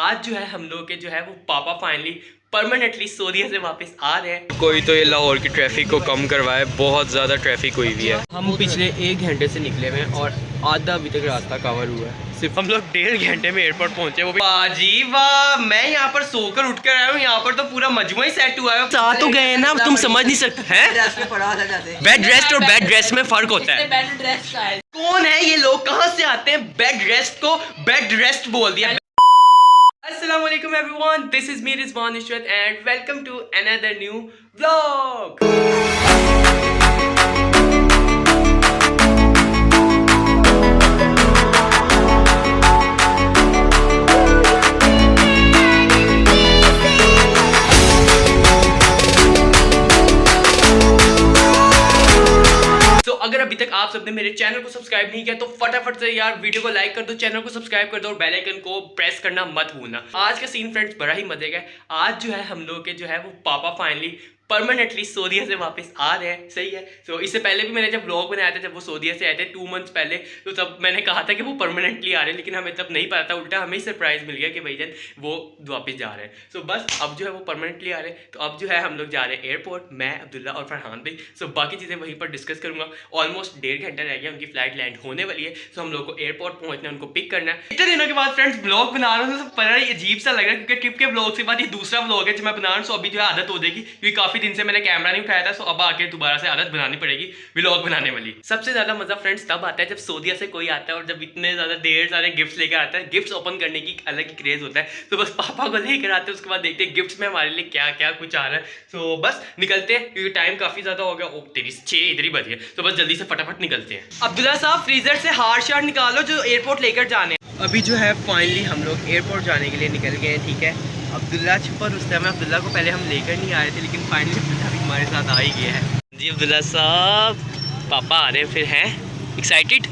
आज जो है हम लोग के जो है वो पापा फाइनली परमानेंटली सऊदीया से वापस आ रहे हैं। कोई तो ये लाहौर की ट्रैफिक को कम करवाए, बहुत ज़्यादा ट्रैफिक हुई हुई है। हम पिछले 1 घंटे से निकले हुए हैं और आधा अभी तक रास्ता कवर हुआ है। सिर्फ हम लोग 1.5 घंटे में एयरपोर्ट पहुंचे। वो भी वाह वाह, मैं यहाँ पर सोकर उठ कर आया हूँ। यहाँ पर तो पूरा मजमू ही सेट हुआ है। साथ तो गए ना, तुम समझ नहीं सकते हैं। बेड रेस्ट और बेड रेस्ट में फर्क होता है। कौन है ये लोग, कहाँ से आते हैं? बेड रेस्ट को बेड रेस्ट बोल दिया। Assalamualaikum everyone, this is me Rizwan Ishwat and welcome to another new vlog. अगर अभी तक आप सबने मेरे चैनल को सब्सक्राइब नहीं किया तो फटाफट से यार वीडियो को लाइक कर दो, चैनल को सब्सक्राइब कर दो और बेल आइकन को प्रेस करना मत भूलना। आज का सीन फ्रेंड्स बड़ा ही मजे का है। आज जो है हम लोग के जो है वो पापा फाइनली परमानेंटली सऊदीया से वापस आ रहे हैं। सही है। तो इससे पहले भी मैंने जब व्लॉग बनाया था, जब वो सऊदीया से आए थे 2 मंथ्स पहले, तो तब मैंने कहा था कि वो परमानेंटली आ रहे हैं, लेकिन हमें तब नहीं पता था। उल्टा हमें ही सरप्राइज मिल गया कि भाई जन वो वापस जा रहे हैं। सो बस अब जो है वो परमानेंटली आ रहे हैं। तो अब जो है हम लोग जा रहे हैं एयरपोर्ट, मैं, अब्दुल्ला और फरहान भाई। सो बाकी चीज़ें वहीं पर डिस्कस करूँगा। ऑलमोस्ट 1.5 घंटा रह गया, उनकी फ्लाइट लैंड होने वाली है। सो हम लोग को एयरपोर्ट पहुँचना है, उनको पिक करना है। इतने दिनों के बाद फ्रेंड्स ब्लॉग बना रहा हूँ तो बड़ा ही अजीब सा लग रहा है, क्योंकि ट्रिप के ब्लॉग के बाद ये दूसरा ब्लॉग है जो मैं बना रहा हूँ। सो अभी जो है आदत हो जाएगी, क्योंकि काफ़ी दिन से मैंने कैमरा उठाया था। सो अब आके दोबारा से आदत बनानी पड़ेगी व्लॉग बनाने वाली। सबसे ज्यादा मजा फ्रेंड्स तब आता है जब सऊदीया से कोई आता है और जब इतने ज्यादा ढेर सारे गिफ्ट्स लेकर आता है। गिफ्ट्स ओपन करने की अलग ही क्रेज होता है। तो बस पापा को लेकर आते हैं, उसके बाद देखते हैं गिफ्ट्स में हमारे लिए क्या क्या कुछ आ रहा है। तो बस निकलते हैं, क्योंकि टाइम काफी ज्यादा हो गया। ओ तेरी 6 इधर ही बज गए। तो बस जल्दी से फटाफट निकलते हैं। अब्दुल्ला साहब फ्रीजर से हार शार निकालो जो एयरपोर्ट लेकर जाने। अभी जो है फाइनली हम लोग एयरपोर्ट जाने के लिए निकल गए हैं। ठीक है, अब्दुल्ला छुपा रुस्तम है। अब्दुल्ला को पहले हम लेकर नहीं आ रहे थे, लेकिन फाइनली अब्दुल्ला भी हमारे साथ आ ही गया है। जी अब्दुल्ला साहब, पापा आ रहे हैं फिर, हैं एक्साइटेड?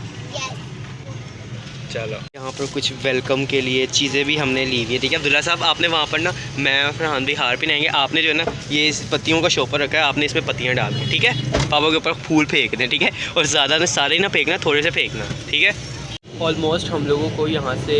चलो, यहाँ पर कुछ वेलकम के लिए चीज़ें भी हमने ली हुई है। ठीक है अब्दुल्ला साहब, आपने वहाँ पर ना, मैं और फरहान भी हार पहनाएंगे। आपने जो है ना ये इस पत्तियों का शॉपर रखा है, आपने इसमें पत्तियाँ डाल दी। ठीक है, पापा के ऊपर फूल फेंक दें। ठीक है, और ज़्यादा ना सारे ना फेंकना, थोड़े से फेंकना। ठीक है। ऑलमोस्ट हम लोगों को यहाँ से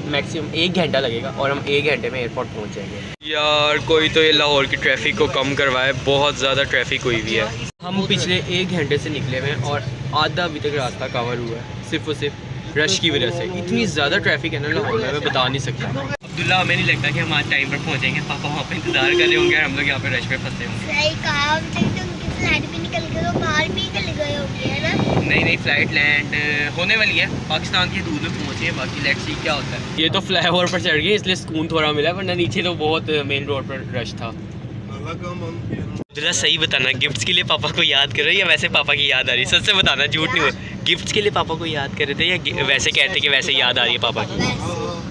मैक्सिमम 1 घंटा लगेगा और हम 1 घंटे में एयरपोर्ट पहुँच जाएंगे। यार कोई तो ये लाहौर की ट्रैफिक को कम करवाए, बहुत ज़्यादा ट्रैफिक हुई हुई है। हम पिछले 1 घंटे से निकले हुए हैं और आधा अभी तक रास्ता कवर हुआ है, सिर्फ और सिर्फ रश की वजह से। इतनी ज़्यादा ट्रैफिक है ना लाहौर में, मैं बता नहीं सकता। अब्दुल्ला, हमें नहीं लगता कि हम आज टाइम पर पहुँचेंगे। पापा वहाँ पर इंतजार कर रहे होंगे और हम लोग यहाँ पर रश में फंसे होंगे। नहीं, फ्लाइट लैंड होने वाली है, पाकिस्तान की दूर में पहुंची है। बाकी लेट्स सी क्या होता है। ये तो फ्लाईओवर पर चढ़ गए इसलिए सुकून थोड़ा मिला, वरना नीचे तो बहुत मेन रोड पर रश था। जरा सही बताना, गिफ्ट्स के लिए पापा को याद कर रहे हो या वैसे पापा की याद आ रही है? सच से बताना, झूठ नहीं हो। गिफ्ट्स के लिए पापा को याद कर रहे थे या वैसे कहते कि वैसे याद आ रही है पापा की?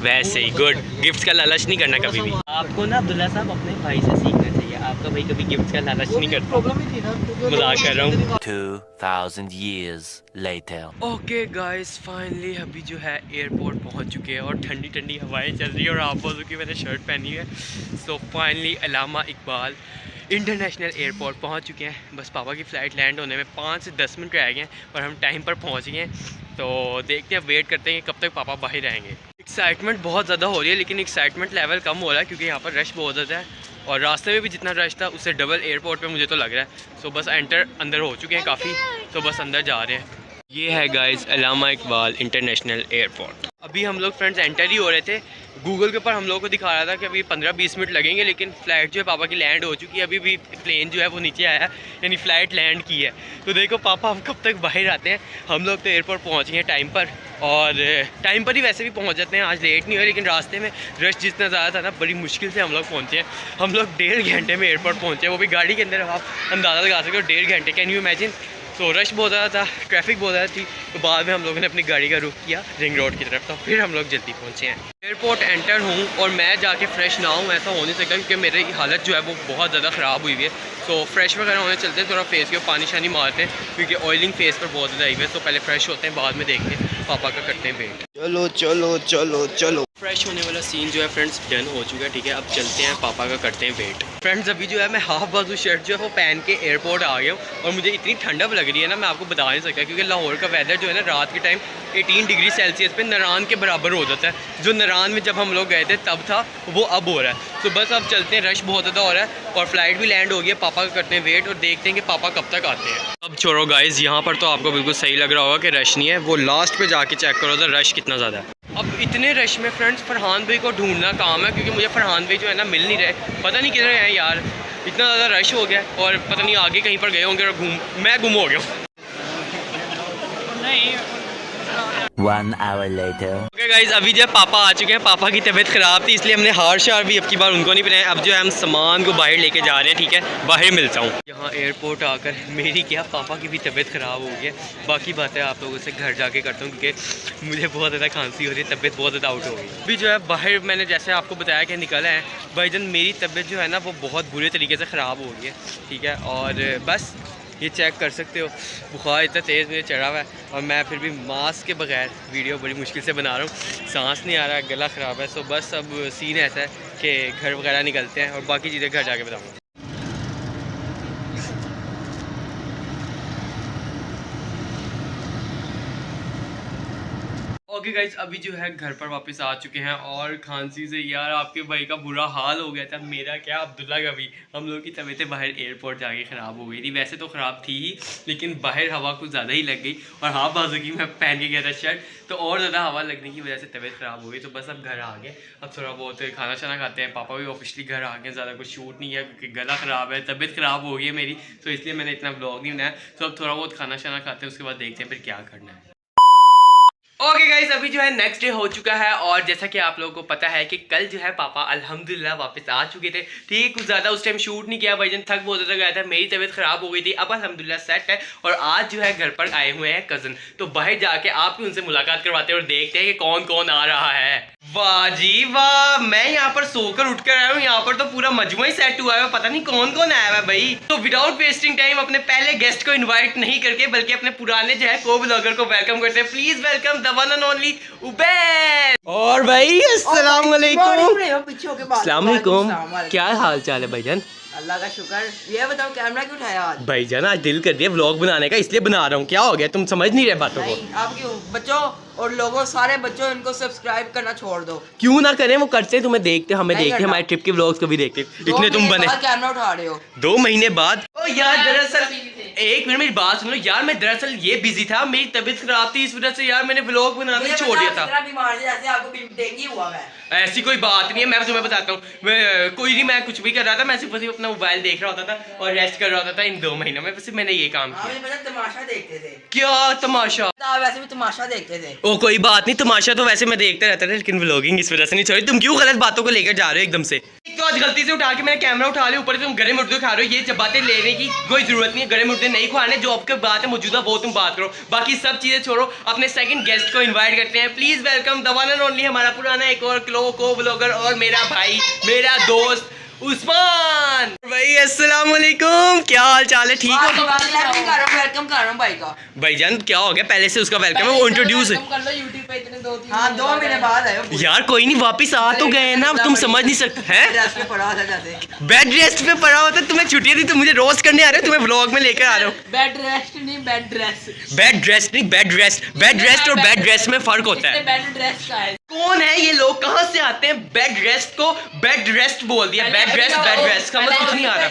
वैसे ही। गुड। गिफ्ट्स का लालच नहीं करना कभी भी। आपको ना अब्दुल्ला साहब अपने भाई से सीखना चाहिए। आपका भाई कभी गिफ्ट का लालच नहीं करता। मजाक कर रहा हूँ। 2000 years later. Okay guys, finally अभी जो है एयरपोर्ट पहुंच चुके हैं और ठंडी ठंडी हवाएं चल रही है और आप बाजू की मैंने शर्ट पहनी है। सो फाइनली अल्लामा इकबाल इंटरनेशनल एयरपोर्ट पहुंच चुके हैं। बस पापा की फ़्लाइट लैंड होने में 5 से 10 मिनट रह गए हैं और हम टाइम पर पहुँच गए हैं। तो देखते हैं, वेट करते हैं कि कब तक पापा बाहर आएंगे। एक्साइटमेंट बहुत ज़्यादा हो रही है, लेकिन एक्साइटमेंट लेवल कम हो रहा है क्योंकि यहाँ पर रश बहुत ज़्यादा है और रास्ते में भी जितना रश था उससे डबल एयरपोर्ट पे मुझे तो लग रहा है। सो बस अंदर हो चुके हैं काफ़ी, तो बस अंदर जा रहे हैं। ये है गाइस अल्लामा इकबाल इंटरनेशनल एयरपोर्ट। अभी हम लोग फ्रेंड्स एंटर ही हो रहे थे। गूगल के ऊपर हम लोगों को दिखा रहा था कि अभी 15-20 मिनट लगेंगे, लेकिन फ़्लाइट जो है पापा की लैंड हो चुकी है। अभी भी प्लेन जो है वो नीचे आया है, यानी फ़्लाइट लैंड की है। तो देखो पापा हम कब तक बाहर आते हैं। हम लोग तो एयरपोर्ट पहुँच गए टाइम पर, और टाइम पर ही वैसे भी पहुँच जाते हैं। आज लेट नहीं हुआ, लेकिन रास्ते में रश जितना ज़्यादा था ना, बड़ी मुश्किल से हम लोग पहुँचे हैं। हम लोग 1.5 घंटे में एयरपोर्ट पहुँचे, वो भी गाड़ी के अंदर। आप अंदाज़ा लगा सकते हो 1.5 घंटे, कैन यू इमेजिन। तो रश बहुत ज़्यादा था, ट्रैफिक बहुत ज़्यादा थी। तो बाद में हम लोगों ने अपनी गाड़ी का रुख किया रिंग रोड की तरफ, तो फिर हम लोग जल्दी पहुँचे हैं। एयरपोर्ट एंटर हूँ और मैं जाके फ्रेश ना हूँ, ऐसा हो नहीं सकता, क्योंकि मेरी हालत जो है वो बहुत ज़्यादा ख़राब हुई हुई है। तो फ्रेश वगैरह होने चलते हैं, थोड़ा फेस के ऊपर पानी शानी मारते हैं, क्योंकि ऑयलिंग फेस पर बहुत ज़्यादा आई हुई है। तो पहले फ्रेश होते हैं, बाद में देखते हैं पापा का करते हैं वेट। चलो चलो चलो चलो। फ्रेश होने वाला सीन जो है फ्रेंड्स डन हो चुका है, ठीक है। अब चलते हैं, पापा का करते हैं वेट। फ्रेंड्स अभी जो है मैं हाफ बाजू शर्ट जो है वो पहन के एयरपोर्ट आ गया हूँ और मुझे इतनी ठंडक लग रही है ना, मैं आपको बता नहीं सकता, क्योंकि लाहौर का वेदर जो है ना रात के टाइम 18 डिग्री सेल्सियस पे नारान के बराबर हो जाता है। जो नारान में जब हम लोग गए थे तब था, वो अब हो रहा है। तो बस अब चलते हैं, रश बहुत ज़्यादा हो रहा है और फ्लाइट भी लैंड हो गई है। पापा का करते हैं वेट और देखते हैं कि पापा कब तक आते हैं। अब छोड़ो गाइज़, यहाँ पर तो आपको बिल्कुल सही लग रहा होगा कि रश नहीं है, वो लास्ट पे जाके चेक करो तो रश कितना ज़्यादा है। अब इतने रश में फ्रेंड्स फरहान भाई को ढूंढना काम है, क्योंकि मुझे फरहान भाई जो है ना मिल नहीं रहे, पता नहीं किधर हैं यार। इतना ज़्यादा रश हो गया और पता नहीं आगे कहीं पर गए होंगे और मैं गुम हो गया हूँ। 1 hour later. ओके गाइज, अभी जो है पापा आ चुके हैं। पापा की तबीयत ख़राब थी इसलिए हमने हार शार भी अब की बार उनको नहीं पहनाए। अब जो है हम सामान को बाहर लेके जा रहे हैं, ठीक है। बाहर मिलता हूँ यहाँ एयरपोर्ट आकर। मेरी क्या, पापा की भी तबीयत ख़राब हो गई है। बाकी बातें आप लोगों से घर जाके करता हूँ, क्योंकि मुझे बहुत ज़्यादा खांसी हो रही है, तबीयत बहुत ज़्यादा आउट हो गई। अभी जो है बाहर मैंने जैसे आपको बताया कि निकला है भाईजान, मेरी तबीयत जो है ना वो बहुत बुरे तरीके से ख़राब हो गई है, ठीक है। और बस ये चेक कर सकते हो, बुखार इतना तेज़ मुझे चढ़ा हुआ है और मैं फिर भी मास्क के बगैर वीडियो बड़ी मुश्किल से बना रहा हूँ। सांस नहीं आ रहा है, गला ख़राब है। सो बस अब सीन ऐसा है कि घर वगैरह निकलते हैं और बाकी चीज़ें घर जाके बताऊँगा। ओके गाइज, अभी जो है घर पर वापस आ चुके हैं और खांसी से यार आपके भाई का बुरा हाल हो गया था। मेरा क्या, अब्दुल्ला का भी। हम लोग की तबीयतें बाहर एयरपोर्ट जाके ख़राब हो गई थी। वैसे तो ख़राब थी ही, लेकिन बाहर हवा कुछ ज़्यादा ही लग गई और हाफ बाजू की मैं पहन के गया था शर्ट, तो और ज़्यादा हवा लगने की वजह से तबीयत ख़राब हो गई। तो बस अब घर आ गए, अब थोड़ा बहुत खाना शाना खाते हैं। पापा भी ऑफिशियली घर आ गए, ज़्यादा कुछ शूट नहीं है क्योंकि गला ख़राब है, तबीयत ख़राब हो गई है मेरी, तो इसलिए मैंने इतना ब्लॉग नहीं बनाया। तो अब थोड़ा बहुत खाना शाना खाते हैं, उसके बाद देखते हैं फिर क्या करना है। ओके गाइस, अभी जो है नेक्स्ट डे हो चुका है और जैसा कि आप लोगों को पता है कि कल जो है पापा अल्हम्दुलिल्लाह वापस आ चुके थे, ठीक है। कुछ ज़्यादा उस टाइम शूट नहीं किया, भाईजान थक बहुत ज़्यादा गया था, मेरी तबीयत ख़राब हो गई थी। अब अल्हम्दुलिल्लाह सेट है और आज जो है घर पर आए हुए हैं कज़न, तो बाहर जाके आप भी उनसे मुलाकात करवाते हैं और देखते हैं कि कौन कौन आ रहा है। वाह जी वाह, मैं यहाँ पर सोकर उठकर आया हूँ, यहाँ पर तो पूरा मजमुआ ही सेट हुआ है, पता नहीं कौन कौन आया है भाई। तो विदाउट वेस्टिंग टाइम अपने पहले गेस्ट को इन्वाइट नहीं करके बल्कि अपने पुराने जो है को ब्लॉगर को वेलकम करते हैं। Please welcome the one and only Ubaid. और भाई अस्सलाम वालेकुम। अस्सलाम वालेकुम, क्या हाल चाल है भाईजान? अल्लाह का शुक्र। ये बताओ कैमरा क्यों उठाया आज? भाईजान आज दिल कर दिया व्लॉग बनाने का, इसलिए बना रहा हूँ। क्या हो गया, तुम समझ नहीं रहे बातों को? नहीं, आप क्यों बच्चों और लोगों, सारे बच्चों इनको सब्सक्राइब करना छोड़ दो। क्यों ना करें, वो करते हैं, तुम्हें देखते, हमें नहीं देखते, करना। हमारे ट्रिप के व्लॉग्स को भी देखते। इतने तुम बने कैमरा उठा रहे हो 2 महीने बाद। ओ यार दरअसल एक मिनट मेरी बात सुनो यार, मैं दरअसल ये बिजी था, मेरी तबीयत खराब थी, इस वजह से यार मैंने व्लॉग बनाना ही छोड़ दिया था। बीमार जैसे आपको डेंगू हुआ है। ऐसी कोई बात नहीं है, मैं तुम्हें बताता हूँ। कोई नहीं, मैं कुछ भी कर रहा था, मैं सिर्फ अपना मोबाइल देख रहा होता था और रेस्ट कर रहा था इन 2 महीनों में। बस मैंने ये काम किया। मुझे पता तमाशा देखते थे। क्या तमाशा? आप वैसे भी तमाशा देखते थे। ओ कोई बात नहीं, तमाशा तो वैसे मैं देखता रहता था, लेकिन व्लॉगिंग इस वजह से नहीं छोड़ी। तुम क्यों गलत बातों को लेकर जा रहे हो एकदम से? तो आज गलती से उठा के मैंने कैमरा उठा लिया, ऊपर से तुम गरे मुर्दे खा रहे हो। ये जब बातें लेने की कोई जरूरत नहीं है, गरे मुर्दे नहीं खाने, जो आपके बात है मौजूदा वो तुम बात करो, बाकी सब चीजें छोड़ो। अपने सेकंड गेस्ट को इनवाइट करते हैं। Please welcome the one and only, हमारा पुराना एक और को ब्लॉगर और मेरा भाई, मेरा दोस्त उस्मान भाई। अस्सलाम वालेकुम, क्या हाल चाल है? ठीक हो? वेलकम कर रहा हूँ भाई का। भाईजान क्या हो गया, पहले से उसका वेलकम है, वो इंट्रोड्यूस है। कर लो YouTube पे, इतने 2 महीने बाद आए हो। यार कोई नहीं, वापस आ तो गए ना, तुम समझ नहीं सकते हैं। रेस्ट पे पड़ा था जैसे। बेड रेस्ट पे पड़ा होता, तुम्हें छुट्टियां थी, तुम मुझे रोस्ट करने आ रहे हो, तुम्हें व्लॉग में लेकर आ रहे हो। बेड रेस्ट नहीं, बेड रेस्ट। बेड रेस्ट नहीं, बेड रेस्ट। बेड रेस्ट और बेड रेस्ट में फर्क होता है। बेड रेस्ट का है। कौन है ये लोग, कहाँ से आते हैं? बेड रेस्ट को बेड रेस्ट बोल दिया। बेड रेस्ट बेड रेस्ट समझ कुछ नहीं आ रहा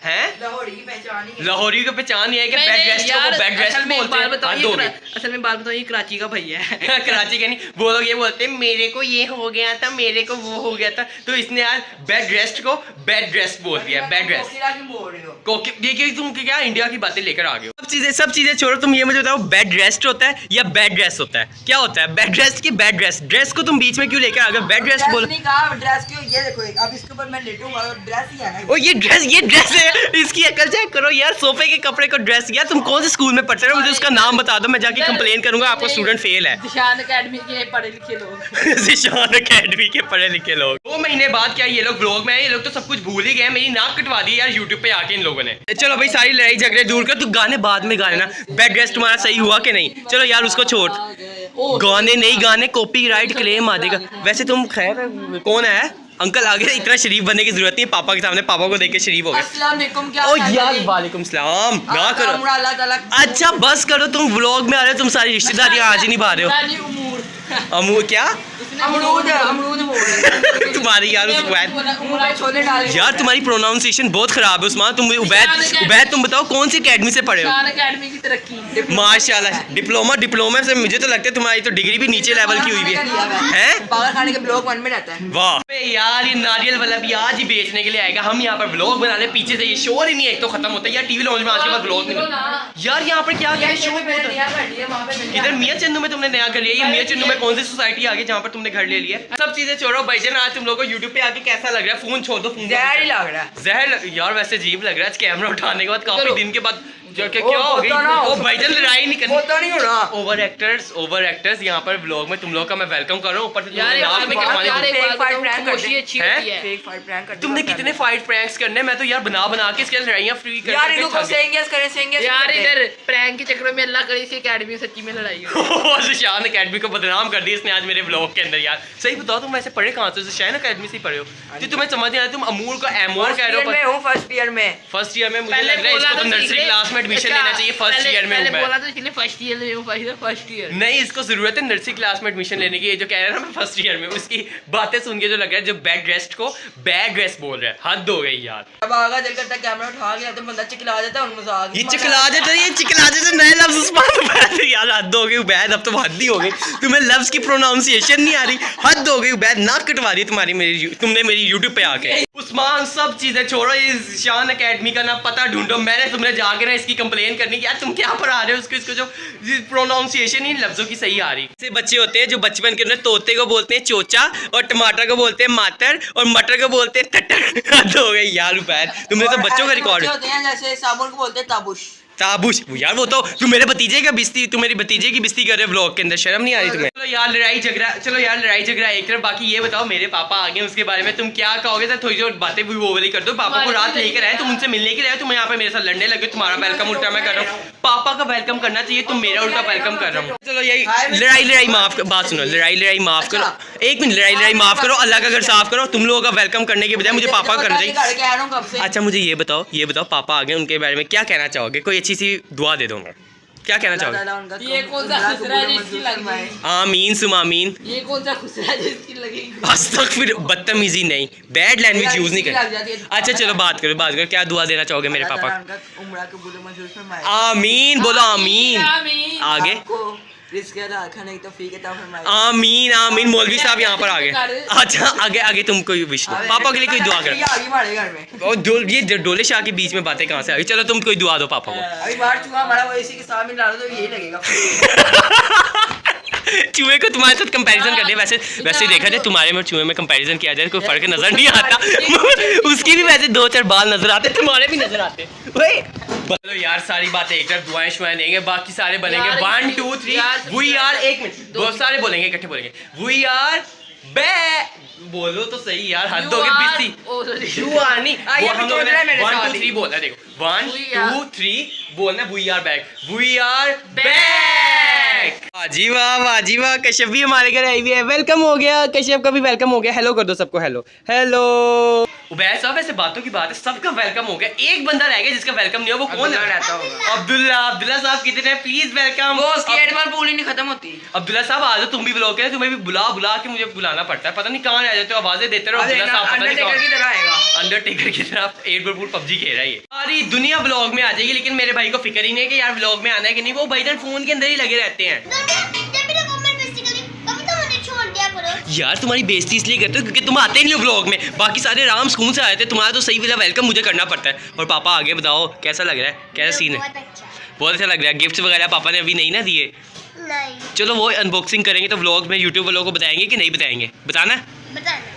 है। लाहौरी की पहचान ही है। लाहौरी को पहचान ये है कि बेड रेस्ट को बेड रेस्ट बोलते हैं। असल में बात बताओ, ये कराची का भैया है। कराची के नहीं, वो लोग ये बोलते हैं मेरे को ये हो गया था, मेरे को वो हो गया था, तो इसने आज बेड रेस्ट को बेड रेस्ट बोल दिया। बेड रेस्ट बोल रहे हो? देखिए तुम क्या इंडिया की बातें लेकर आ गए हो। सब चीजें छोड़ो, तुम ये मुझे बताओ बेड रेस्ट होता है या बेड रेस्ट होता है? क्या होता है बेड रेस्ट की बेड रेस्ट? ड्रेस को तुम बीच में क्यों लेकर आ गए? बेड रेस्ट बोलो। नहीं कहा ड्रेस क्यों? ये देखो अब इसके ऊपर मैं लेटूंगा तो ड्रेस ही है ना। ओ ये ड्रेस है, इसकी अकल चेक करो यार, सोफे के कपड़े को ड्रेस। यार तुम कौन से स्कूल में पढ़ते हो, मुझे उसका नाम बता दो, मैं जाके कंप्लेन करूंगा आपका स्टूडेंट फेल है। दिशान एकेडमी के पढ़े लिखे लोग। जिशान अकेडमी के पढ़े लिखे लोग। 2 महीने बाद क्या ये लोग व्लॉग में है, ये लोग तो सब कुछ भूल ही गए। मेरी नाक कटवा दी यार यूट्यूब पे आके इन लोगों ने। चलो भाई सारी लड़ाई झगड़े दूर कर, तू गाने बाद में गाने ना। बेड ड्रेस तुम्हारा सही हुआ कि नहीं? चलो यार उसको छोड़, गाने नहीं गाने, कॉपीराइट क्लेम आ जाएगा। वैसे तुम खैर कौन है अंकल? आगे इतना शरीफ बनने की जरूरत नहीं है, पापा के सामने पापा को देख के शरीफ हो गए। अस्सलाम वालेकुम, क्या ओ हाल है यार जी? वालेकुम सलाम, ना करो। अल्लाह ताला अच्छा बस करो, तुम व्लॉग में आ रहे हो, तुम सारी रिश्तेदारियां आज ही निभा रहे हो। अमूर क्या? अमरूद बोल रहे तुम्हारी यार उस हैं। छोले डाल के। यार तुम्हारी प्रोनाउंसिएशन बहुत खराब है उस्मान। तुम उबैद तुम बताओ कौन सी एकेडमी से पढ़े हो? दिशान एकेडमी की तरक्की। माशाल्लाह, डिप्लोमा से मुझे तो लगता है तुम्हारी तो डिग्री भी नीचे लेवल की हुई भी है। पागल खाने के ब्लॉग 1 में रहता है। वाह बे यार, ये नारियल वाला भी आज ही बेचने के लिए आएगा। हम यहाँ पर व्लॉग बना ले, पीछे से ये शोर ही नहीं है, एक तो खत्म होता है यार। टीवी लॉन्च में आज के बाद व्लॉग नहीं। यार यहाँ पर क्या क्या शोर बहुत है। इधर मियां चंदू में तुमने नया घर लिया। ये मियां चंदू में कौन सी सोसाइटी आ गई जहाँ पर तुमने घर ले लिया? सब चीजें छोड़ो भाईजान, आज तुम लोगों को यूट्यूब पे आके कैसा लग रहा है? फोन छोड़ दो, फोन जहर ही लग रहा है। जहर यार, वैसे अजीब लग रहा है कैमरा उठाने के बाद, काफी चलो। दिन के बाद। जो कि ओ, क्या हो गई? होता ना हो। ओ भाईजान लड़ाई नहीं करनी। होता नहीं हो रहा। ओवर एक्टर्स यहाँ पर व्लॉग में तुम लोग का मैं वेलकम कर रहा हूँ। ऊपर से यार तुमने नाक यार में यार कटवाने यार दी। एक fake बात fight बताऊं, prank खामोशी करते अच्छी हैं? होती है। फेक फाइट प्रैंक करते तुमने हैं। कितने फाइट प्रैंक्स करने, मैं तो यार बना के इसके लड़ाइयाँ फ्री कर यार इनको सेंगेस करें, सेंगेस यार करते हैं। इधर प्रैंक के चक्कर में अल्लाह करे इसी एकेडमी सच्ची में लड़ाई हो। जिशान अकेडमी को बदनाम कर दिया इसने आज मेरे व्लॉग के अंदर। यार सही बताओ, तुम वैसे पढ़े कहाँ से? जिशान अकेडमी से ही पढ़े हो? जो तुम्हें समझ नहीं आया, तुम अमूर को एमोर कह रहे हो। फर्स्ट ईयर में। फर्स्ट ईयर में मुझे पहले लग रहा है बोला इसको तो तो नर्सरी सीधे- क्लास में एडमिशन अच्छा, लेना चाहिए। फर्स्ट पहले- ईयर में पहले हूँ मैं। बोला तो इसलिए फर्स्ट ईयर में फर्स्ट ईयर। नहीं, इसको जरूरत है नर्सरी क्लास में एडमिशन लेने की। ये जो कह रहा है ना मैं फर्स्ट ईयर में, उसकी बातें सुन के जो लग रहा है, जो बैड रेस्ट को बैड ड्रेस बोल रहा है। हद हो गई यार। अब आगा दिल करता है कैमरा उठा के तो बंदा चिकला जाता है, उन मजाक ये चिकला देते नए लफ्ज उस्मान बैठ यार। हद हो गई उबैद, अब तो हद ही हो गई। तुम्हें लफ्ज की प्रोनाउंसिएशन नहीं आ रही, हद हो गई उबैद। नाक कटवा दी तुम्हारी तुमने मेरी यूट्यूब पे आके। उस्मान सब चीजें छोड़ो, इस शान अकेडमी का ना पता ढूंढो। मैंने तुमने जाके ना इसकी कंप्लेन करनी कि यार तुम क्या पढ़ा रहे हो उसको, इसको जो प्रोनाउंसिएशन इन लफ्जों की सही आ रही। ऐसे बच्चे होते हैं जो बचपन के अंदर तोते को बोलते हैं चोचा, और टमाटर को बोलते हैं मातर, और मटर को बोलते हैं टटर। हद हो गई यार उबैद, तुमने तो बच्चों का रिकॉर्ड। होते हैं जैसे साबुन को बोलते हैं ताबुश। ताबुश यार, वो तो तुम मेरे भतीजे का बिस्ती, तुम मेरी भतीजे की बिस्ती कर रहे हो व्लॉग के अंदर, शर्म नहीं आ रही तुम्हें? चलो यार लड़ाई झगड़ा एक तरफ। बाकी ये बताओ, मेरे पापा आ गए, उसके बारे में तुम क्या कहोगे? तो थोड़ी जो बातें भी वो वाली कर दो। पापा को रात लेकर आए, तुम उनसे मिलने के लिए आए, तुम यहाँ पे मेरे साथ लड़ने लगे। तुम्हारा वेलकम उल्टा मैं कर रहा हूँ। पापा का वेलकम करना चाहिए, तुम मेरा उल्टा वेलकम कर रहा हूँ। चलो यही लड़ाई माफ, बात सुनो, लड़ाई माफ करो। एक मिनट, लड़ाई माफ करो, अल्लाह का घर साफ करो। तुम लोगों का वेलकम करने के बजाय मुझे पापा करना चाहिए। अच्छा मुझे ये बताओ पापा आ गए, उनके बारे में क्या कहना चाहोगे? कोई अच्छी सी दुआ दे दो ना, क्या कहना चाहोगे? ये कौन सा खुसरा है जिसकी लग गई? आमीन सुम आमीन। ये कौन सा खुसरा है जिसकी लगेगी? अस्तगफिर, बदतमीजी नहीं, बैड लैंग्वेज यूज नहीं कर। अच्छा चलो बात करो, क्या दुआ देना चाहोगे मेरे पापा? आमीन बोलो, आमीन। आमीन। आगे आमीन। आमीन। मौलवी साहब यहाँ पर आ गए। अच्छा आगे तुम कोई विश दो, पापा के लिए कोई दुआ करो। हमारे घर में और ये डोले शाह के बीच में बातें कहाँ से आ गई? चलो तुम कोई दुआ दो पापा को। अभी बाहर चूहा हमारा वो इसी के साथ में डालो तो यही लगेगा। चूहे को तुम्हारे साथ कंपैरिजन करते हैं। वैसे देखा जाए तुम्हारे में चूहे में कंपैरिजन किया जाए कोई फर्क नजर नहीं आता। उसकी भी वैसे 2-4 बाल नजर आते, तुम्हारे भी नजर आते। चलो यार सारी बातें एक तरफ, दुआएं शुआएं देंगे, बाकी सारे बनेंगे 1 2 3 वी आर। एक मिनट, बहुत सारे बोलेंगे, इकट्ठे बोलेंगे। वी आर बोलो तो सही यार, हद हो गई बिस्ती। यू आर नहीं, वो हम लोग 1 2 3 बोलना। देखो 1 2 3 बोलना, we are back, we are back. वाजी वाह, कश्यप भी हमारे घर आई हुई है। वेलकम हो गया, कश्यप का भी वेलकम हो गया। हेलो कर दो सबको, हेलो। उबैद साहब ऐसे बातों की बात है, सबका वेलकम हो गया, एक बंदा रह गया जिसका वेलकम नहीं हो। वो कौन रहता होगा? अब्दुल्ला साहब कितने हैं? Please welcome. वो उसकी एडवांस पूरी नहीं खत्म होती। अब्दुल्ला साहब आ जाओ, तुम भी ब्लॉग है, तुम्हें भी बुला के मुझे बुलाना पड़ता है। पता नहीं कहाँ रह जाते हो, आवाजें देते रहो। अब्दुल्ला साहब पता नहीं अंडरटेकर की तरह आएगा। अंडरटेकर की तरफ 8 पबजी खेल रहा है ये। सारी दुनिया ब्लॉग में आ जाएगी, लेकिन मेरे भाई को फिक्र ही नहीं है कि यार ब्लॉग में आना है कि नहीं। वो भाईजान फोन के अंदर ही लगे रहते हैं। यार तुम्हारी बेइज्जती इसलिए करते हो क्योंकि तुम आते ही नहीं हो व्लॉग में। बाकी सारे आराम सुकून से आए थे, तुम्हारा तो सही वाला वेलकम मुझे करना पड़ता है। और पापा आगे बताओ कैसा लग रहा है, कैसा सीन है? बहुत अच्छा लग रहा है। गिफ्ट वगैरह पापा ने अभी नहीं ना दिए? नहीं। चलो वो अनबॉक्सिंग करेंगे तो व्लॉग में यूट्यूब वालों को बताएंगे कि नहीं बताएंगे? बताना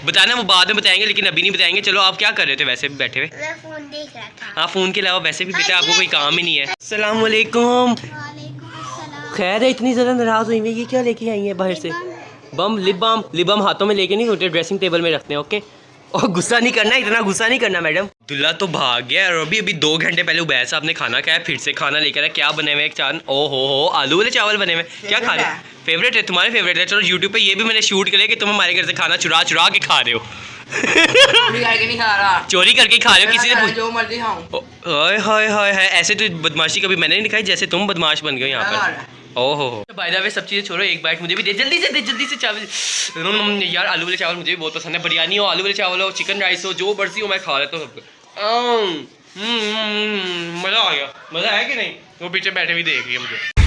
बताना वो बाद में बताएंगे, लेकिन अभी नहीं बताएंगे। चलो आप क्या कर रहे थे वैसे भी बैठे हुए? मैं फोन देख रहा था। हाँ, फोन के अलावा वैसे भी बेटा आपको कोई काम ही नहीं है। अस्सलाम वालेकुम। वालेकुम अस्सलाम। खैर है, इतनी ज़्यादा नाराज़ हुई हुई, ये क्या लेके आई है बाहर से? बम, लिप बाम हाथों में लेके नहीं होते, ड्रेसिंग टेबल में रखते हैं। ओके, और गुस्सा नहीं करना, इतना गुस्सा नहीं करना मैडम। दुल्ला तो भाग गया और अभी 2 घंटे पहले उबैद साहब ने खाना खाया, फिर से खाना लेकर आया। क्या बने हुए एक चांद, ओ हो आलू वाले चावल बने हुए। क्या खा रहे हो? फेवरेट है तुम्हारे? फेवरेट है। चलो यूट्यूब पे ये भी मैंने शूट कर लिया कि तुम हमारे घर से खाना चुरा चुरा के खा रहे हो। चोरी करके नहीं खा रहा, चोरी करके खा रहे हो, किसी ने जो मर्जी खाऊं। हाय हाय हाय हाय, ऐसे तो बदमाशी कभी मैंने नहीं दिखाई जैसे तुम बदमाश बन गए हो यहाँ पर। ओहो, बाय द वे सब चीज़ें छोड़ो, एक बाइट मुझे भी दे, जल्दी से चावल। यार आलू वाले चावल मुझे भी बहुत पसंद है। बिरयानी हो, आलू वाले चावल हो, चिकन राइस हो, जो मर्जी हो मैं खा लेता हूँ सबको। मज़ा आ गया। मज़ा है कि नहीं? वो पीछे बैठे भी देख रही है मुझे।